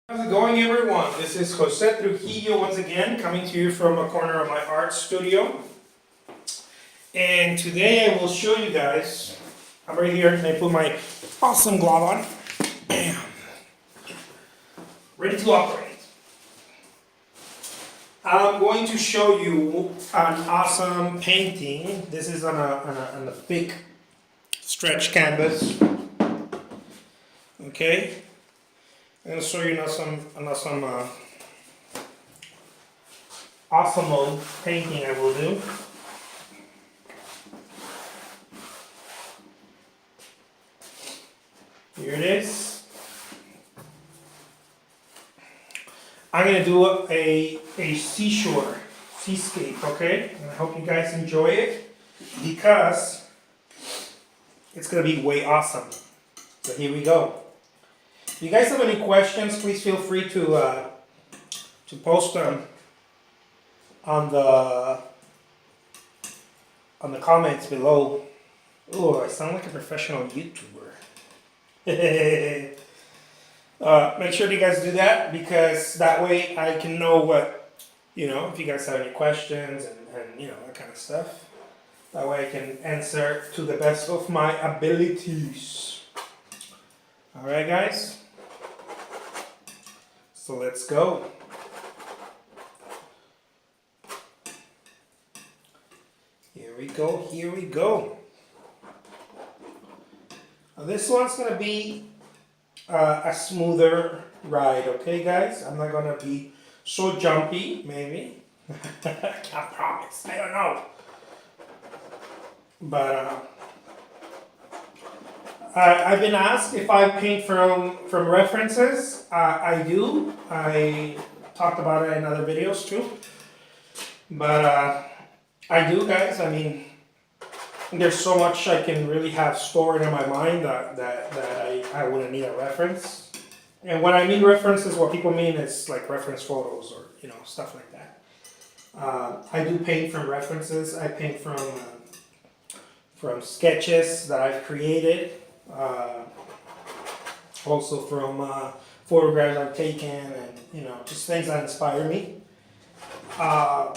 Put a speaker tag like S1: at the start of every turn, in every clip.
S1: How's it going, everyone? This is Jose Trujillo once again, coming to you from a corner of my art studio. And today I will show you guys, I'm right here, and I put my awesome glove on. Bam! Ready to operate. I'm going to show you an awesome painting. This is on a thick stretch canvas. Okay? I'm going to show you now some awesome painting I will do. Here it is. I'm going to do a seashore seascape, okay? And I hope you guys enjoy it because it's going to be way awesome. So here we go. If you guys have any questions, please feel free to post them on the comments below. Oh, I sound like a professional YouTuber. Make sure you guys do that because that way I can know what, if you guys have any questions and that kind of stuff. That way I can answer to the best of my abilities. Alright, guys. So let's go. Here we go, here we go. Now this one's going to be a smoother ride, okay guys? I'm not going to be so jumpy, maybe. I can't promise, I don't know. But I've been asked if I paint from references. I do. I talked about it in other videos too. But I do, guys. I mean, there's so much I can really have stored in my mind that I wouldn't need a reference. And when I mean references, what people mean is like reference photos or stuff like that. I do paint from references. I paint from sketches that I've created. Also from photographs I've taken and just things that inspire me. I'm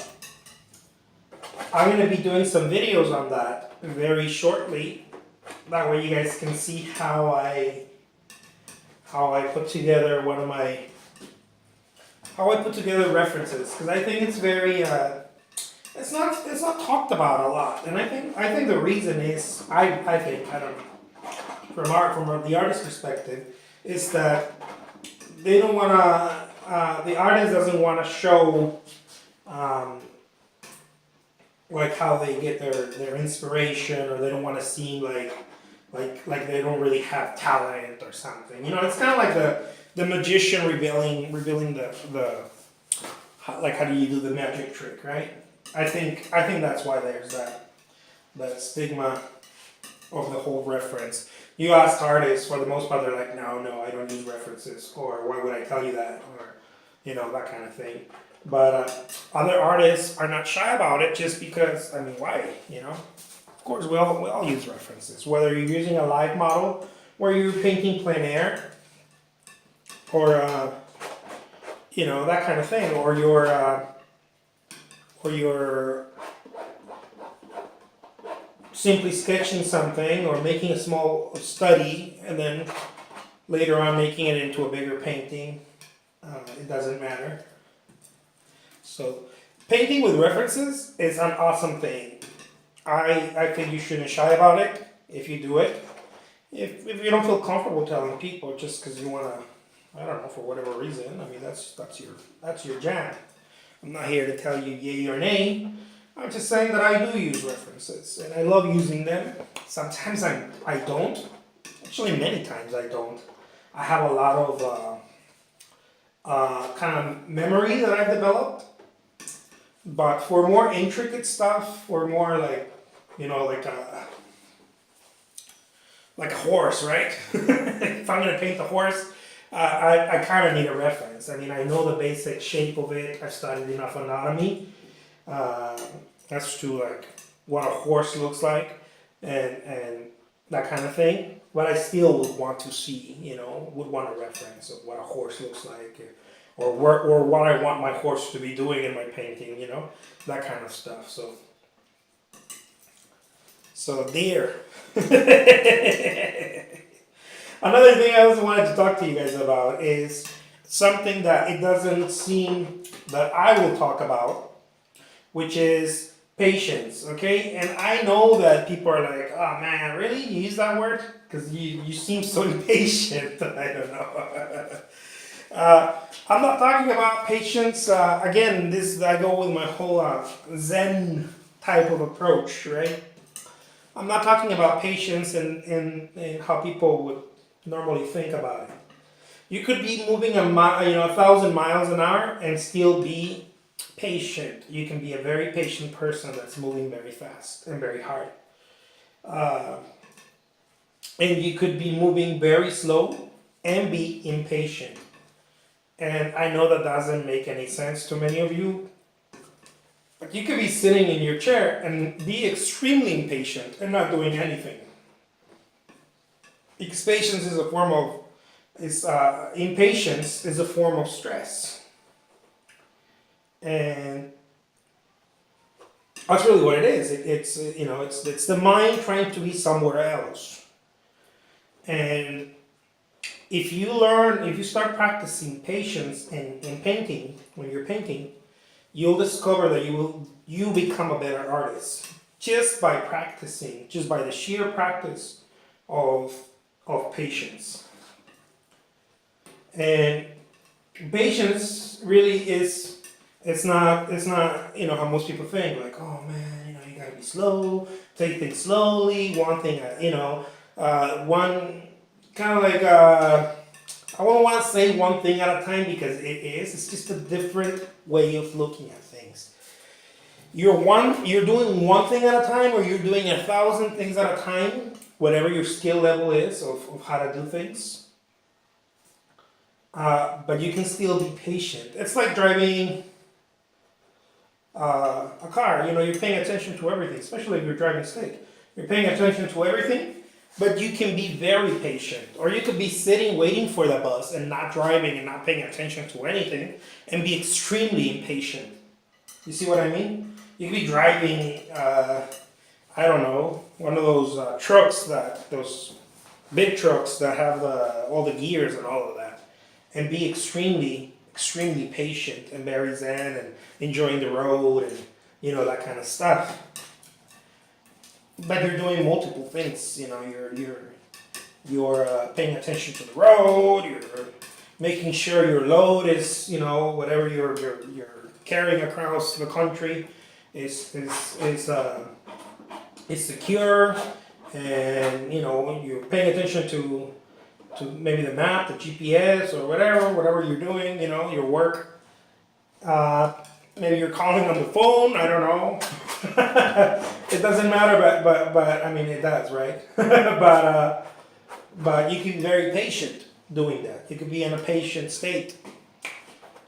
S1: going to be doing some videos on that very shortly. That way you guys can see how I put together how I put together references, because I think it's very it's not talked about a lot, and I think the reason is I don't know, from the artist's perspective, is that they don't want to, the artist doesn't want to show like how they get their inspiration, or they don't want to seem like they don't really have talent or something. It's kind of like the magician revealing the like how do you do the magic trick, right? I think that's why there's that stigma of the whole reference. You ask artists, for the most part, they're like, no, I don't use references, or why would I tell you that, or that kind of thing. But other artists are not shy about it, just because, I mean, why? Of course, we all use references, whether you're using a live model, or you're painting plein air, or that kind of thing, or you're simply sketching something or making a small study and then later on making it into a bigger painting. It doesn't matter. So painting with references is an awesome thing. I think you shouldn't shy about it if you do it. If you don't feel comfortable telling people just because you want to, I don't know, for whatever reason, I mean that's your jam. I'm not here to tell you yay or nay. I'm just saying that I do use references, and I love using them. Sometimes I don't. Actually, many times I don't. I have a lot of kind of memory that I've developed. But for more intricate stuff, or more like, like a horse, right? If I'm going to paint the horse, I kind of need a reference. I mean, I know the basic shape of it. I've studied enough anatomy. That's to like what a horse looks like and that kind of thing. but I still would want to see, would want a reference of what a horse looks like, or what I want my horse to be doing in my painting, that kind of stuff. So there. Another thing I also wanted to talk to you guys about is something that it doesn't seem that I will talk about, which is patience, okay? And I know that people are like, oh man, really? You use that word? Because you seem so impatient. I don't know. I'm not talking about patience. Again, I go with my whole Zen type of approach, right? I'm not talking about patience in how people would normally think about it. You could be moving 1,000 miles an hour and still be patient. You can be a very patient person that's moving very fast and very hard. And you could be moving very slow and be impatient. And I know that doesn't make any sense to many of you. But you could be sitting in your chair and be extremely impatient and not doing anything. Because patience is a form of, impatience is a form of stress. And that's really what it is. It's the mind trying to be somewhere else. And if you start practicing patience in painting, when you're painting, you'll discover that you become a better artist just by practicing, just by the sheer practice of patience. And patience really is, it's not how most people think, like, oh man, you gotta be slow, take things slowly, one thing, one kind of like, I don't want to say one thing at a time, because it's just a different way of looking at things. You're doing one thing at a time, or you're doing 1,000 things at a time, whatever your skill level is of how to do things. But you can still be patient. It's like driving a car. You're paying attention to everything, especially if you're driving stick. You're paying attention to everything. But you can be very patient, or you could be sitting waiting for the bus and not driving and not paying attention to anything and be extremely impatient. You see what I mean? You could be driving, I don't know, one of those trucks, those big trucks that have all the gears and all of that, and be extremely, extremely patient and very zen and enjoying the road and, that kind of stuff. But you're doing multiple things, you're paying attention to the road, you're making sure your load is, whatever you're carrying across the country is secure, and you're paying attention to maybe the map, the GPS, or whatever you're doing, your work. Maybe you're calling on the phone, I don't know. It doesn't matter, but I mean, it does, right? But you can be very patient doing that. You could be in a patient state.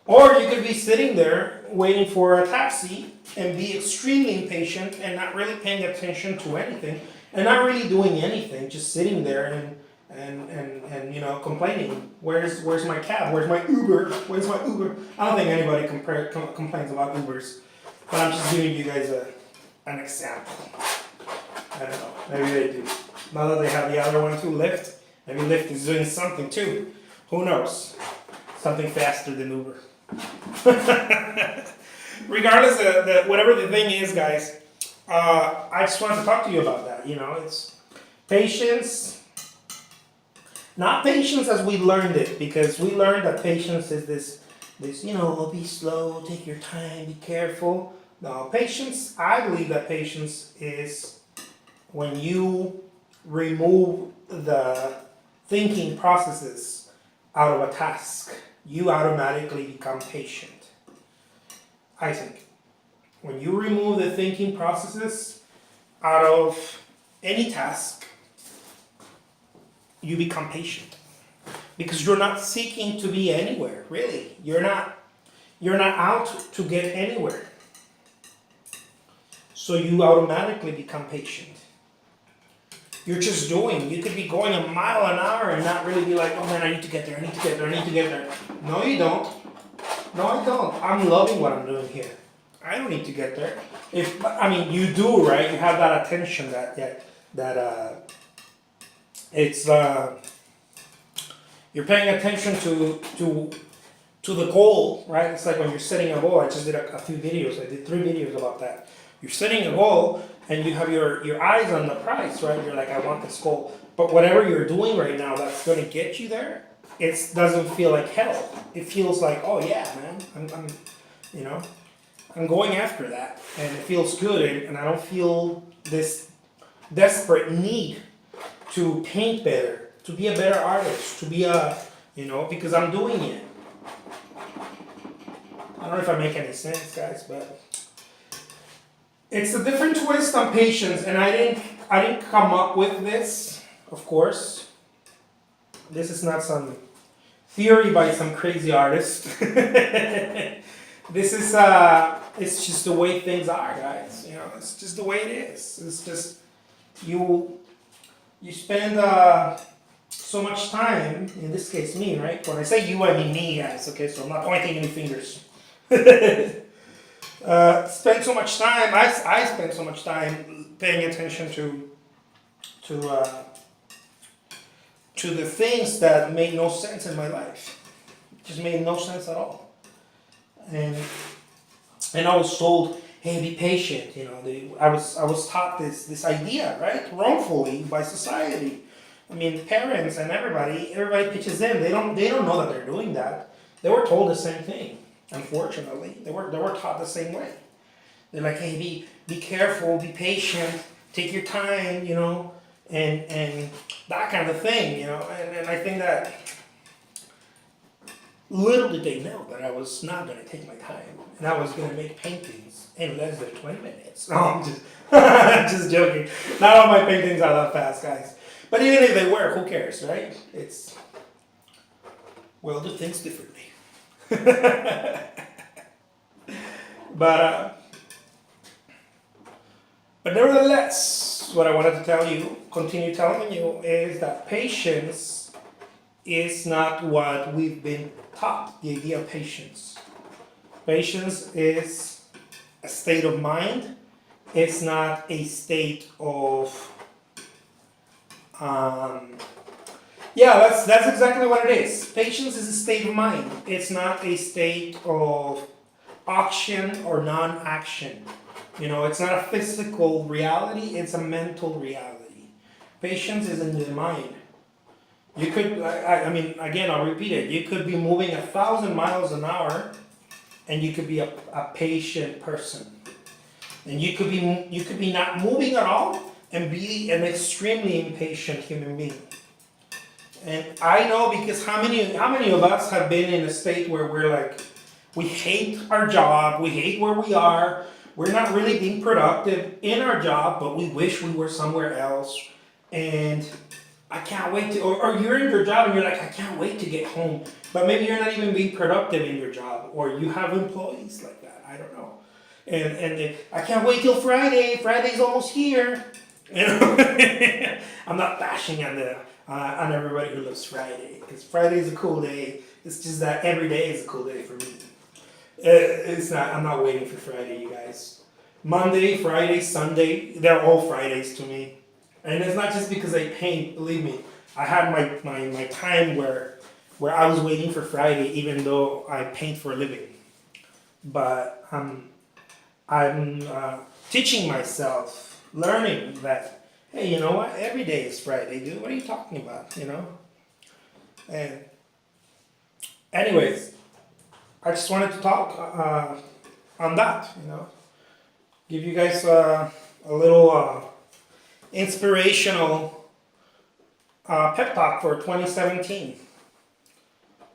S1: Or you could be sitting there waiting for a taxi and be extremely impatient and not really paying attention to anything and not really doing anything, just sitting there and complaining. Where's my cab? Where's my Uber? Where's my Uber? I don't think anybody complains about Ubers, but I'm just giving you guys an example. I don't know. Maybe they do. Now that they have the other one too, Lyft. Maybe Lyft is doing something too. Who knows? Something faster than Uber. Regardless of whatever the thing is, guys, I just wanted to talk to you about that. It's patience. Not patience as we learned it, because we learned that patience is this, be slow, take your time, be careful. No, patience, I believe that patience is when you remove the thinking processes out of a task, you automatically become patient. I think. When you remove the thinking processes out of any task, you become patient, because you're not seeking to be anywhere, really. You're not out to get anywhere. So you automatically become patient. you're just doing. You could be going a mile an hour and not really be like, oh man, I need to get there, I need to get there, I need to get there. No, you don't. No, I don't. I'm loving what I'm doing here. I don't need to get there. You do, right? You have that attention it's you're paying attention to the goal, right? It's like when you're setting a goal. I just did a few videos. I did 3 videos about that. You're setting a goal and you have your eyes on the prize, right? You're like, I want this goal. But whatever you're doing right now that's going to get you there, it doesn't feel like hell. It feels like, oh yeah, man, I'm going after that, and it feels good, and I don't feel this desperate need to paint better, to be a better artist, to be because I'm doing it. I don't know if I make any sense, guys, but it's a different twist on patience, and I didn't come up with this, of course. This is not some theory by some crazy artist. This is it's just the way things are, guys. It's just the way it is. It's just you spend so much time, in this case me, right? When I say you, I mean me, guys, okay? So I'm not pointing any fingers. Spend so much time, I spend so much time paying attention to the things that made no sense in my life. It just made no sense at all. And I was told, hey, be patient. I was taught this idea, right, wrongfully by society. I mean, parents and everybody pitches in. They don't know that they're doing that. They were told the same thing. Unfortunately, they were taught the same way. They're like, hey, be careful, be patient, take your time, and that kind of thing, And I think that little did they know that I was not going to take my time, and I was going to make paintings in less than 20 minutes. No, I'm just, just joking. Not all my paintings are that fast, guys. But even if they were, who cares, right? We'll do things differently. But nevertheless, what I wanted to continue telling you, is that patience is not what we've been taught, the idea of patience. Patience is a state of mind. It's not a state of that's exactly what it is. Patience is a state of mind. It's not a state of action or non-action. It's not a physical reality, it's a mental reality. Patience is in the mind. You could, again, I'll repeat it. You could be moving 1,000 miles an hour, and you could be a patient person. And you could be not moving at all, and be an extremely impatient human being. And I know, because how many of us have been in a state where we're like, we hate our job, we hate where we are, we're not really being productive in our job, but we wish we were somewhere else, and I can't wait to, or you're in your job and you're like, I can't wait to get home, but maybe you're not even being productive in your job, or you have employees like that, I don't know. And I can't wait till Friday. Friday's almost here. I'm not bashing on everybody who loves Friday, because Friday is a cool day. It's just that every day is a cool day for me. It's not. I'm not waiting for Friday, you guys. Monday, Friday, Sunday, they're all Fridays to me. And it's not just because I paint. Believe me, I had my time where I was waiting for Friday, even though I paint for a living. But I'm teaching myself, learning that, hey, you know what? Every day is Friday, dude. What are you talking about? And anyways, I just wanted to talk on that. Give you guys a little inspirational pep talk for 2017.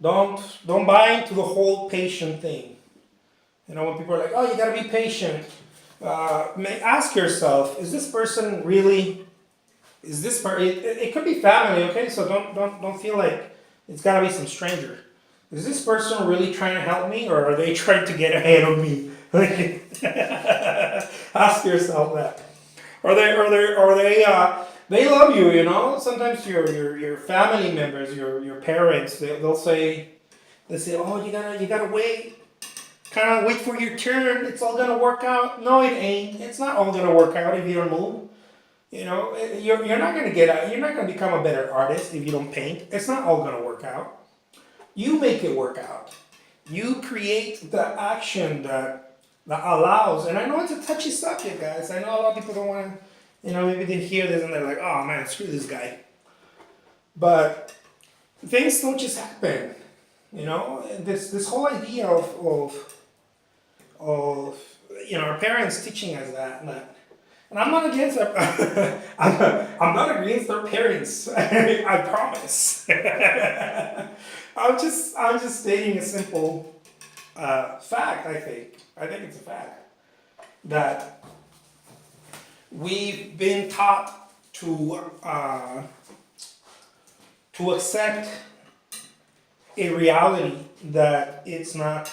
S1: Don't buy into the whole patient thing. When people are like, oh, you gotta be patient. Ask yourself, is this person really? It could be family, okay? So don't feel like it's gotta be some stranger. Is this person really trying to help me, or are they trying to get ahead of me? Ask yourself that. Are they they love you, you know. Sometimes your family members, your parents, they'll say, oh, you gotta wait, kind of wait for your turn. It's all gonna work out. No, it ain't. It's not all gonna work out if you don't move. You know, you're not gonna you're not gonna become a better artist if you don't paint. It's not all gonna work out. You make it work out. You create the action that allows. And I know it's a touchy subject, guys. I know a lot of people don't want to, maybe they hear this and they're like, oh man, screw this guy. But things don't just happen. This whole idea of our parents teaching us that. And I'm not against I'm not against our parents. I promise. I'm just stating a simple fact. I think it's a fact that we've been taught to accept a reality that it's not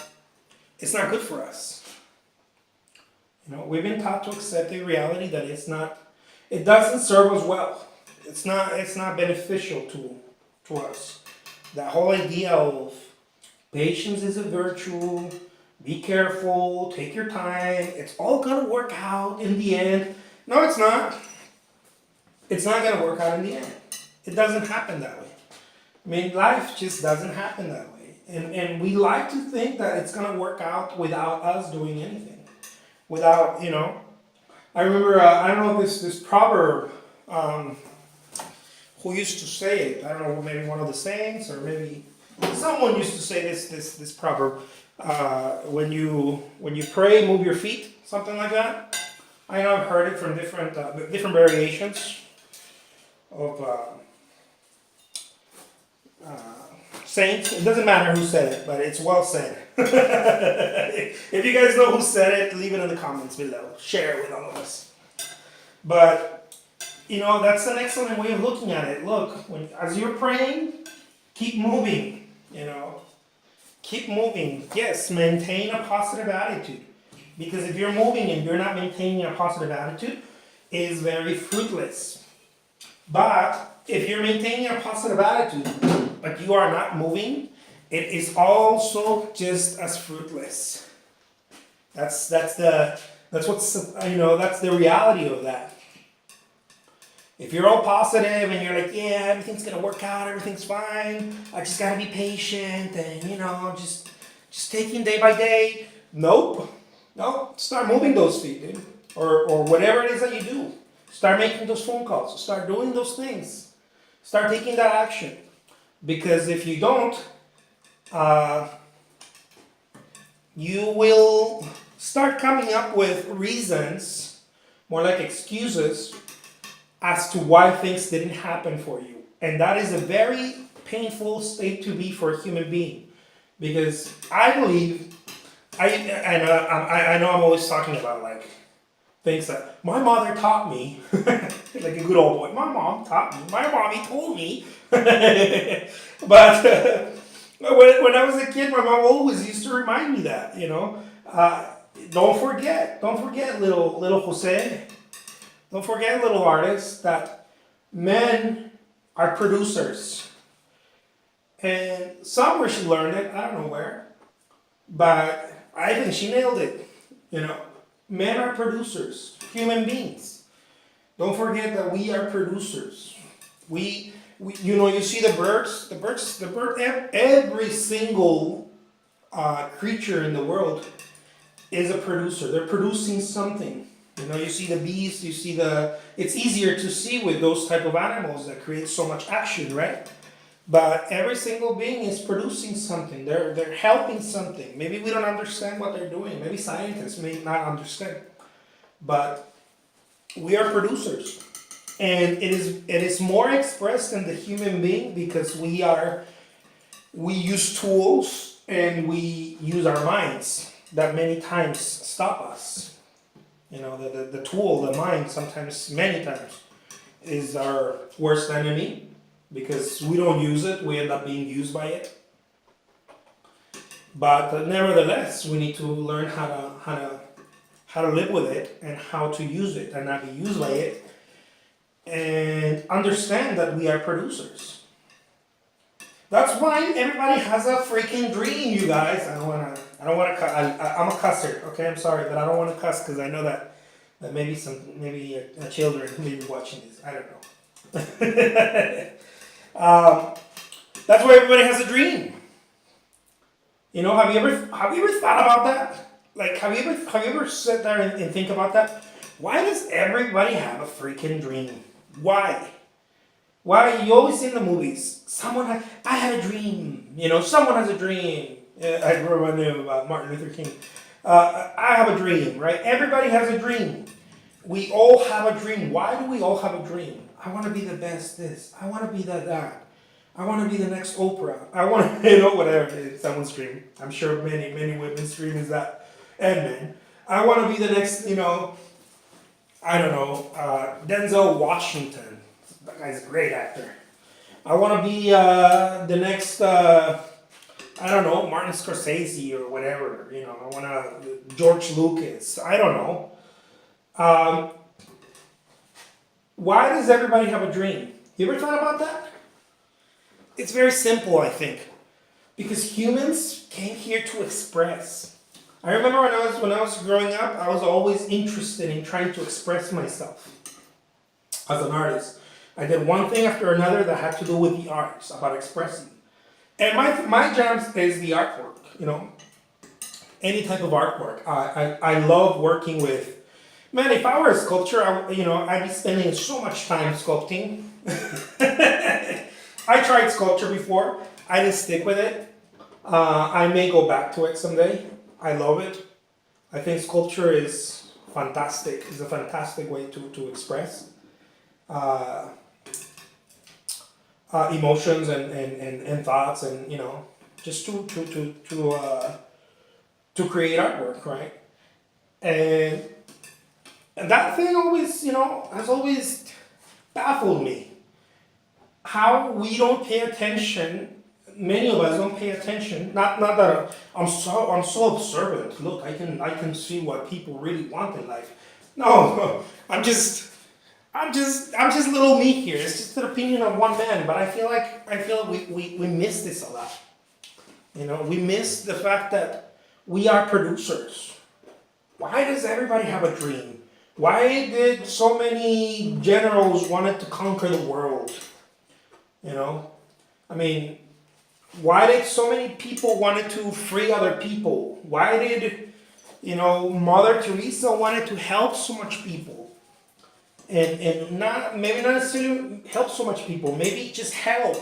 S1: good for us. We've been taught to accept a reality that it doesn't serve us well. It's not beneficial to us. That whole idea of patience is a virtue, be careful, take your time, it's all gonna work out in the end. No, it's not. It's not gonna work out in the end. It doesn't happen that way. I mean, life just doesn't happen that way. And we like to think that it's gonna work out without us doing anything. Without, I remember, I don't know this proverb, who used to say it? I don't know, maybe one of the saints, or maybe someone used to say this proverb. When you pray, move your feet, something like that. I know I've heard it from different variations of saints. It doesn't matter who said it, but it's well said. If you guys know who said it, leave it in the comments below. Share it with all of us. But that's an excellent way of looking at it. Look, as you're praying, keep moving, Keep moving. Yes, maintain a positive attitude. Because if you're moving and you're not maintaining a positive attitude, it is very fruitless. But if you're maintaining a positive attitude, but you are not moving, it is also just as fruitless. That's the reality of that. If you're all positive and you're like, yeah, everything's gonna work out, everything's fine, I just gotta be patient and just taking day by day. Nope. Start moving those feet, dude. Or whatever it is that you do. Start making those phone calls. Start doing those things. Start taking that action. Because if you don't, you will start coming up with reasons, more like excuses, as to why things didn't happen for you. And that is a very painful state to be for a human being. Because I believe, I know I'm always talking about like things that my mother taught me, like a good old boy. My mom taught me, my mommy told me. But when I was a kid, my mom always used to remind me that, don't forget little Jose. Don't forget, little artists, that men are producers. And somewhere she learned it, I don't know where, but I think she nailed it. Men are producers, human beings. Don't forget that we are producers. We you see the birds, every single creature in the world is a producer. They're producing something. You see the bees, it's easier to see with those type of animals that create so much action, right? But every single being is producing something. They're helping something. Maybe we don't understand what they're doing. Maybe scientists may not understand. But we are producers. And it is more expressed in the human being because we use tools and we use our minds that many times stop us. The tool, the mind, sometimes, many times, is our worst enemy because we don't use it, we end up being used by it. But nevertheless, we need to learn how to live with it and how to use it and not be used by it. and understand that we are producers. That's why everybody has a freaking dream, you guys. I don't wanna I'm a cusser, okay? I'm sorry, but I don't wanna cuss because I know that maybe children may be watching this. I don't know. That's why everybody has a dream. You know, have you ever thought about that? Like, have you ever sit there and think about that? Why does everybody have a freaking dream? Why? Why you always see in the movies? I had a dream. You know, someone has a dream. I remember my name about Martin Luther King. I have a dream, right? Everybody has a dream. We all have a dream. Why do we all have a dream? I want to be the best this. I want to be that. I want to be the next Oprah. I want to, whatever it is, someone's dream. I'm sure many women's dream is that. And men. I want to be the next, I don't know, Denzel Washington. That guy's a great actor. I want to be the next, I don't know, Martin Scorsese or whatever. I want to, George Lucas. I don't know. Why does everybody have a dream? You ever thought about that? It's very simple, I think, because humans came here to express. I remember when I was growing up, I was always interested in trying to express myself as an artist. I did one thing after another that had to do with the arts, about expressing. And my jam is the artwork, any type of artwork. I love working with. Man, if I were a sculptor, I'd be spending so much time sculpting. I tried sculpture before. I didn't stick with it. I may go back to it someday. I love it. I think sculpture is fantastic. It's a fantastic way to express emotions and thoughts, and just to create artwork, right? And that thing always, has always baffled me. How we don't pay attention. Many of us don't pay attention. Not that I'm so observant. Look, I can see what people really want in life. No, I'm just little me here. It's just an opinion of one man. But I feel like we miss this a lot. We miss the fact that we are producers. Why does everybody have a dream? Why did so many generals wanted to conquer the world? Why did so many people wanted to free other people? Why did, Mother Teresa wanted to help so much people? And not necessarily help so much people, maybe just help.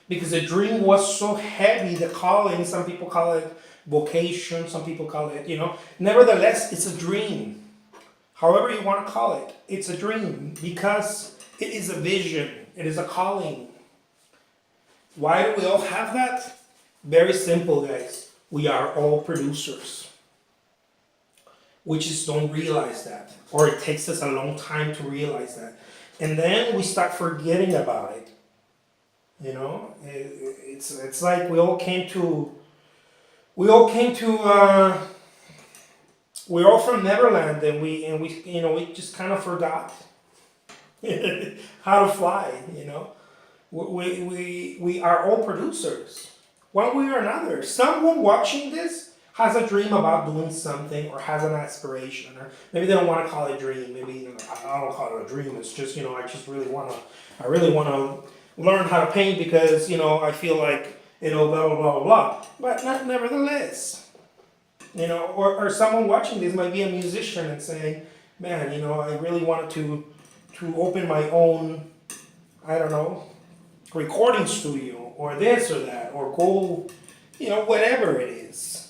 S1: Because the dream was so heavy, the calling, some people call it vocation, some people call it, Nevertheless, it's a dream. However you want to call it, it's a dream because it is a vision. It is a calling. Why do we all have that? Very simple, guys. We are all producers. We just don't realize that. Or it takes us a long time to realize that. And then we start forgetting about it. It's like we're all from Neverland, and we just kind of forgot how to fly, We are all producers, one way or another. Someone watching this has a dream about doing something, or has an aspiration, or maybe they don't want to call it a dream. Maybe I don't call it a dream. It's just I really want to learn how to paint because I feel like blah blah blah blah. But nevertheless, or someone watching this might be a musician and saying, man, I really wanted to open my own, I don't know, recording studio, or this or that, or go, whatever it is.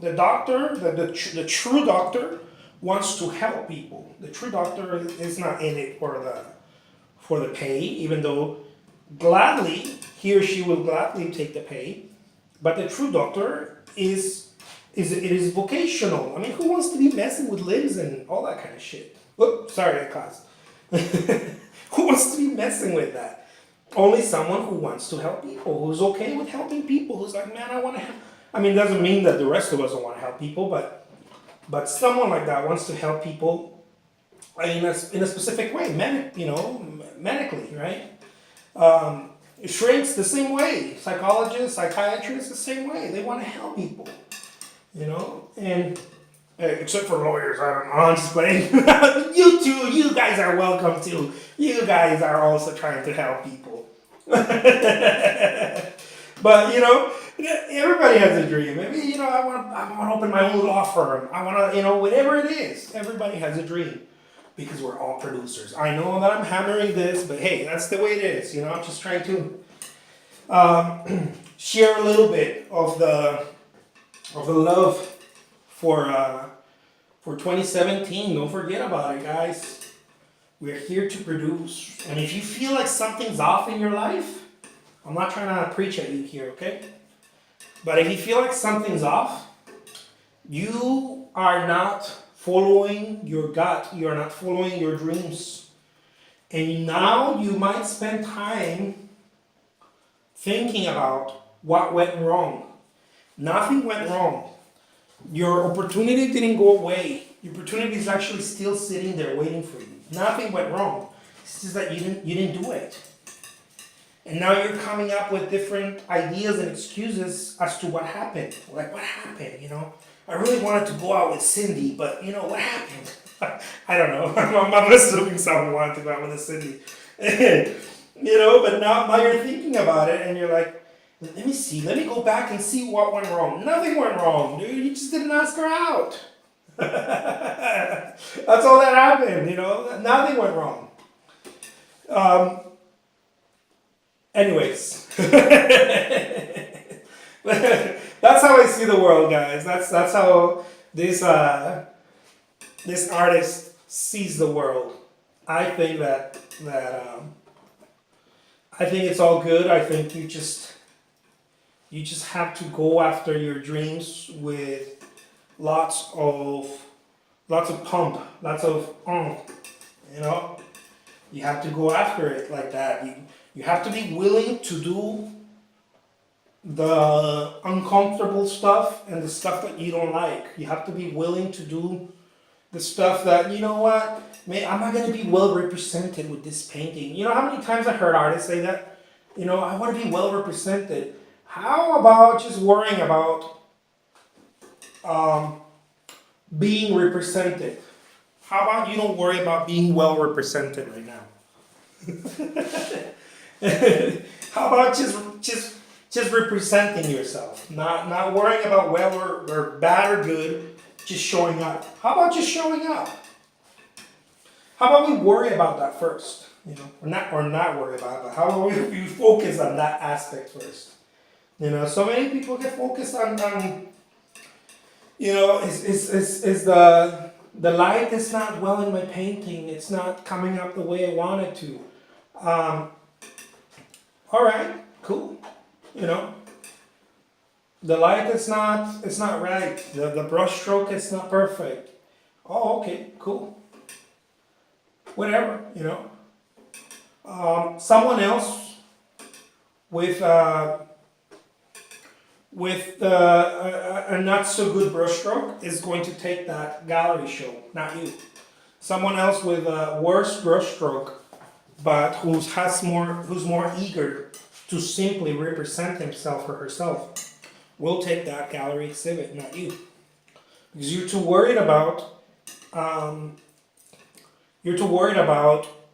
S1: The doctor, the true doctor wants to help people. The true doctor is not in it for the pay, even though gladly he or she will gladly take the pay. But the true doctor is vocational. Who wants to be messing with limbs and all that kind of shit? Whoop, sorry, I cussed. Who wants to be messing with that? Only someone who wants to help people, who's okay with helping people, who's like, man, I want to help. It doesn't mean that the rest of us don't want to help people, but someone like that wants to help people in a specific way, medically, right? Shrinks the same way. Psychologists, psychiatrists, the same way. They want to help people, and except for lawyers, I don't know. I'm just playing. You too. You guys are welcome too. You guys are also trying to help people. But everybody has a dream. Maybe I want to open my own law firm. I want to whatever it is. Everybody has a dream because we're all producers. I know that I'm hammering this, but hey, that's the way it is. I'm just trying to share a little bit of the love for 2017. Don't forget about it, guys. We're here to produce, and if you feel like something's off in your life, I'm not trying to preach at you here, okay? But if you feel like something's off, you are not following your gut. You are not following your dreams. And now you might spend time thinking about what went wrong. Nothing went wrong. Your opportunity didn't go away. Your opportunity is actually still sitting there waiting for you. Nothing went wrong. It's just that you didn't do it. And now you're coming up with different ideas and excuses as to what happened. Like, what happened, I really wanted to go out with Cindy, but, what happened? I don't know. I'm assuming someone wanted to go out with Cindy. But now you're thinking about it, and you're like, let me see. Let me go back and see what went wrong. Nothing went wrong, dude. You just didn't ask her out. That's all that happened, Nothing went wrong. Anyways, that's how I see the world, guys. That's how this artist sees the world. I think that I think it's all good. I think you just have to go after your dreams with lots of pump, lots of You have to go after it like that. You have to be willing to do the uncomfortable stuff and the stuff that you don't like. You have to be willing to do the stuff that, man, I'm not going to be well represented with this painting. How many times I heard artists say that? I want to be well represented. How about just worrying about being represented? How about you don't worry about being well represented right now? How about just representing yourself, not worrying about well or bad or good, just showing up. How about just showing up? How about we worry about that first, or not worry about it, but how about we focus on that aspect first? So many people get focused on is the light is not well in my painting. It's not coming up the way I want it to. All right, cool. The light is not right. The brush stroke is not perfect. Oh, okay, cool. Whatever, someone else with a not so good brush stroke is going to take that gallery show, not you. Someone else with a worse brush stroke, but who's more eager to simply represent himself or herself, will take that gallery exhibit, not you, because you're too worried about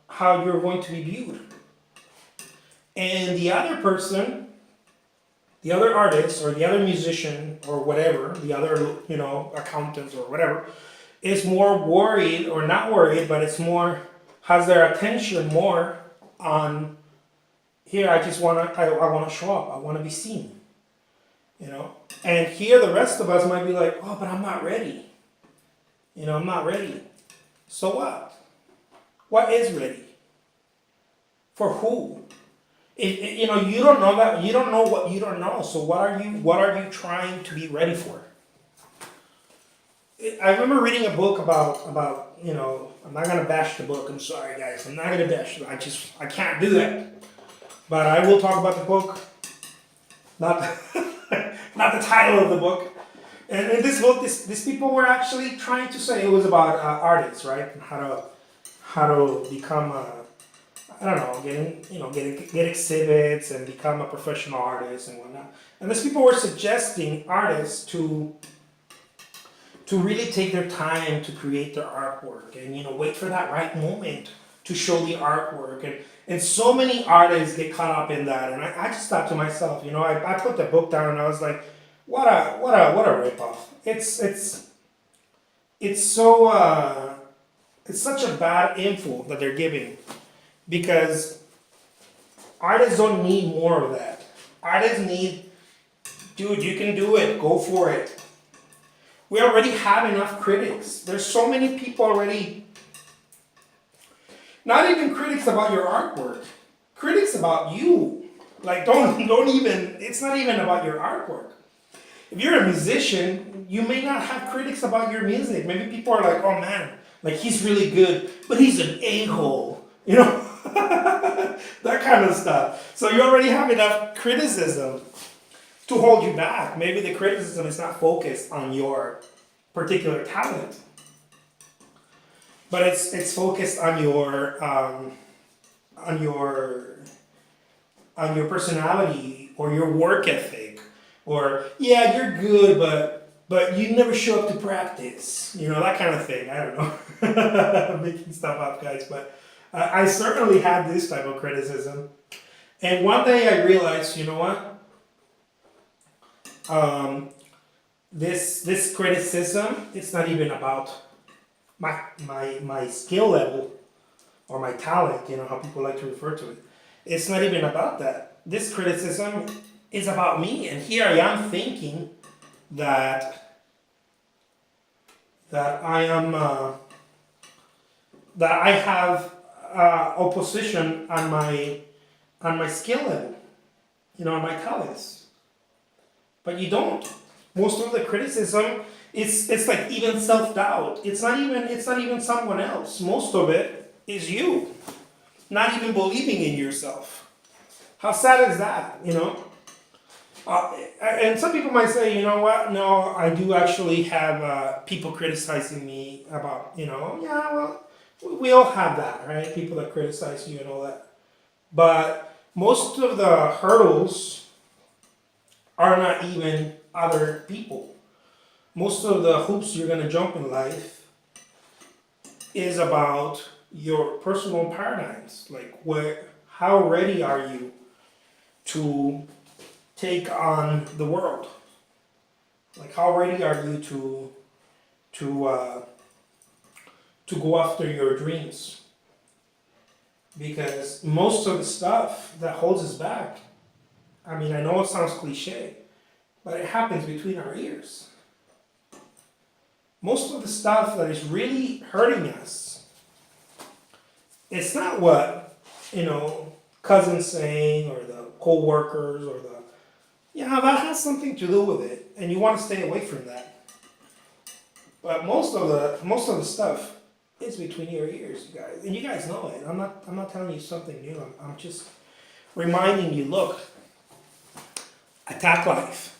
S1: how you're going to be viewed, and the other person, the other artist or the other musician or whatever, the other accountant or whatever, is more worried, or not worried, but it's more, has their attention more on, here, I want to show up, I want to be seen, and here the rest of us might be like, oh, but I'm not ready, I'm not ready. So what is ready? For who? You don't know that, you don't know what you don't know, so what are you trying to be ready for? I remember reading a book about I'm not gonna bash the book. I'm sorry, guys. I'm not gonna bash it. I can't do that. But I will talk about the book, not not the title of the book. And in this book, these people were actually trying to say, it was about artists, right? And how to become a, I don't know, get exhibits and become a professional artist and whatnot. And these people were suggesting artists to really take their time to create their artwork and wait for that right moment to show the artwork. And so many artists get caught up in that. And I just thought to myself, I put the book down and I was like, what a ripoff. It's so it's such a bad info that they're giving, because artists don't need more of that. Artists need, dude, you can do it, go for it. We already have enough critics. There's so many people already, not even critics about your artwork, critics about you. Like, don't even, it's not even about your artwork. If you're a musician, you may not have critics about your music. Maybe people are like, oh man, like he's really good, but he's an a-hole, that kind of stuff. So you already have enough criticism to hold you back. Maybe the criticism is not focused on your particular talent, but it's focused on your personality or your work ethic, or yeah, you're good, but you never show up to practice, that kind of thing. I don't know. I'm making stuff up, guys, but I certainly had this type of criticism. And one day I realized, you know what? This criticism, it's not even about my skill level or my talent, how people like to refer to it. It's not even about that. This criticism is about me, and here I am thinking that I am that I have opposition on my skill level, on my talents. But you don't. Most of the criticism, it's like even self-doubt. It's not even someone else. Most of it is you not even believing in yourself. How sad is that? And some people might say, you know what? No, I do actually have people criticizing me about, yeah, well, we all have that, right? People that criticize you and all that. But most of the hurdles are not even other people. Most of the hoops you're going to jump in life is about your personal paradigms. Like, how ready are you to take on the world? Like, how ready are you to go after your dreams? Because most of the stuff that holds us back, I mean, I know it sounds cliche, but it happens between our ears. Most of the stuff that is really hurting us, it's not what, cousins saying or the co-workers or that has something to do with it, and you want to stay away from that. But most of the stuff is between your ears, you guys, and you guys know it. I'm not telling you something new. I'm just reminding you. Look, attack life.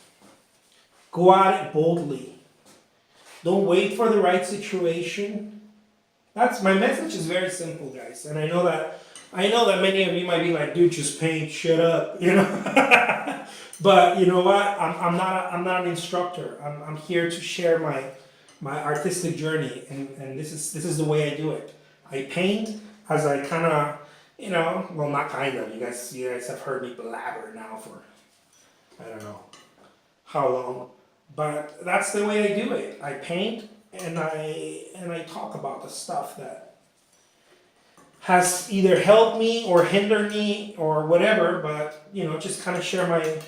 S1: Go at it boldly. Don't wait for the right situation. That's my message. Is very simple, guys, and I know that many of you might be like, dude, just paint, shut up, But you know what? I'm not an instructor. I'm here to share my artistic journey, and this is the way I do it. I paint as I kind of, well, not kind of. You guys have heard me blabber now for I don't know how long, but that's the way I do it. I paint and I talk about the stuff that has either helped me or hindered me or whatever, but just kind of share my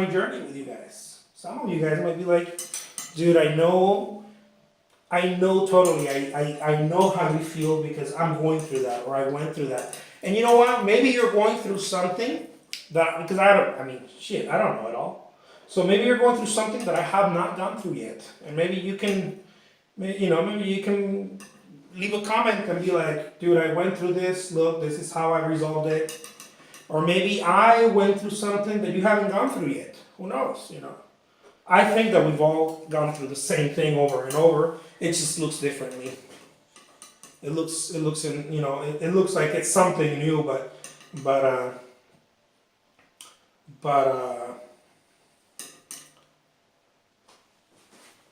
S1: journey with you guys. Some of you guys might be like, dude, I know totally, I know how you feel because I'm going through that, or I went through that. And you know what? Maybe you're going through something that, because I don't know it all. So maybe you're going through something that I have not gone through yet. And maybe you can leave a comment and be like, dude, I went through this, look, this is how I resolved it. Or maybe I went through something that you haven't gone through yet. Who knows, I think that we've all gone through the same thing over and over. It just looks differently. It looks in, it looks like it's something new, but uh, but uh,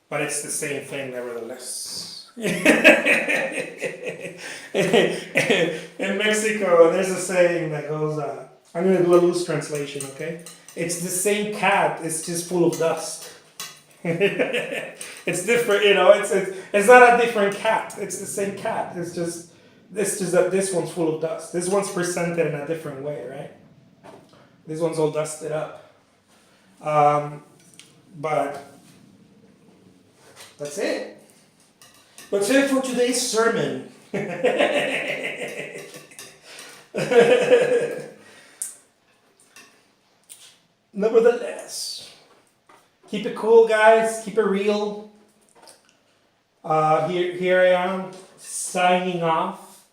S1: but it's the same thing nevertheless. In Mexico, there's a saying that goes, I'm going to do a loose translation, okay? It's the same cat, it's just full of dust. It's different, it's not a different cat, it's the same cat. It's just that this one's full of dust. This one's presented in a different way, right? This one's all dusted up. But that's it. That's it for today's sermon. Nevertheless, keep it cool, guys. Keep it real. Here I am signing off.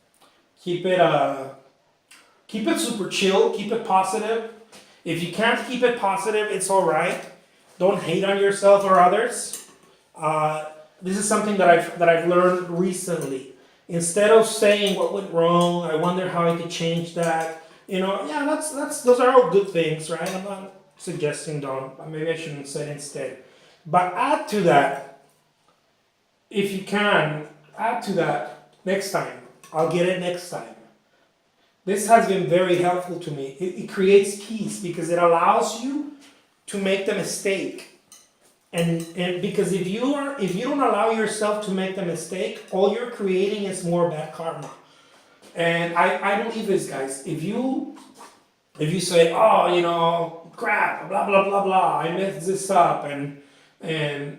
S1: Keep it super chill. Keep it positive. If you can't keep it positive, it's all right. Don't hate on yourself or others. This is something that I've learned recently. Instead of saying what went wrong, I wonder how I could change that. Those are all good things, right? I'm not suggesting don't. Maybe I shouldn't say it instead. But add to that, if you can, add to that next time. I'll get it next time. This has been very helpful to me. It creates peace because it allows you to make the mistake. And because if you don't allow yourself to make the mistake, all you're creating is more bad karma. And I believe this, guys. If you say, oh, crap, blah blah blah blah, I messed this up, and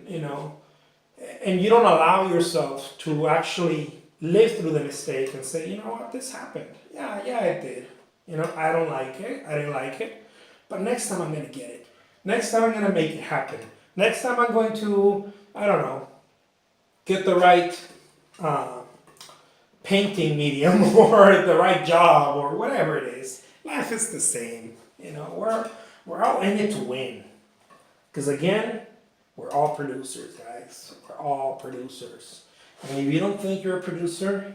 S1: you don't allow yourself to actually live through the mistake and say, you know what, this happened. Yeah, it did. I don't like it. I didn't like it. But next time I'm gonna get it. Next time I'm gonna make it happen. Next time I'm going to, I don't know, get the right painting medium or the right job or whatever it is. Life is the same. We're all in it to win. Because again, we're all producers, guys. We're all producers. And if you don't think you're a producer,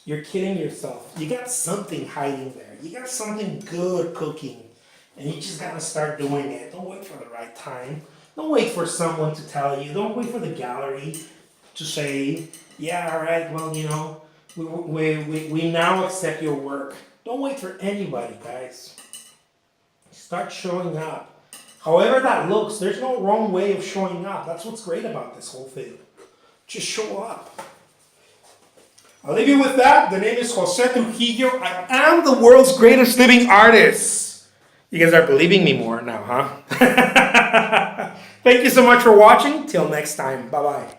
S1: you're kidding yourself. You got something hiding there. You got something good cooking. And you just gotta start doing it. Don't wait for the right time. Don't wait for someone to tell you. Don't wait for the gallery to say, yeah, all right, well, we now accept your work. Don't wait for anybody, guys. Start showing up. However that looks, there's no wrong way of showing up. That's what's great about this whole thing. Just show up. I'll leave you with that. The name is Jose Trujillo. I am the world's greatest living artist. You guys are believing me more now, huh? Thank you so much for watching. Till next time. Bye-bye.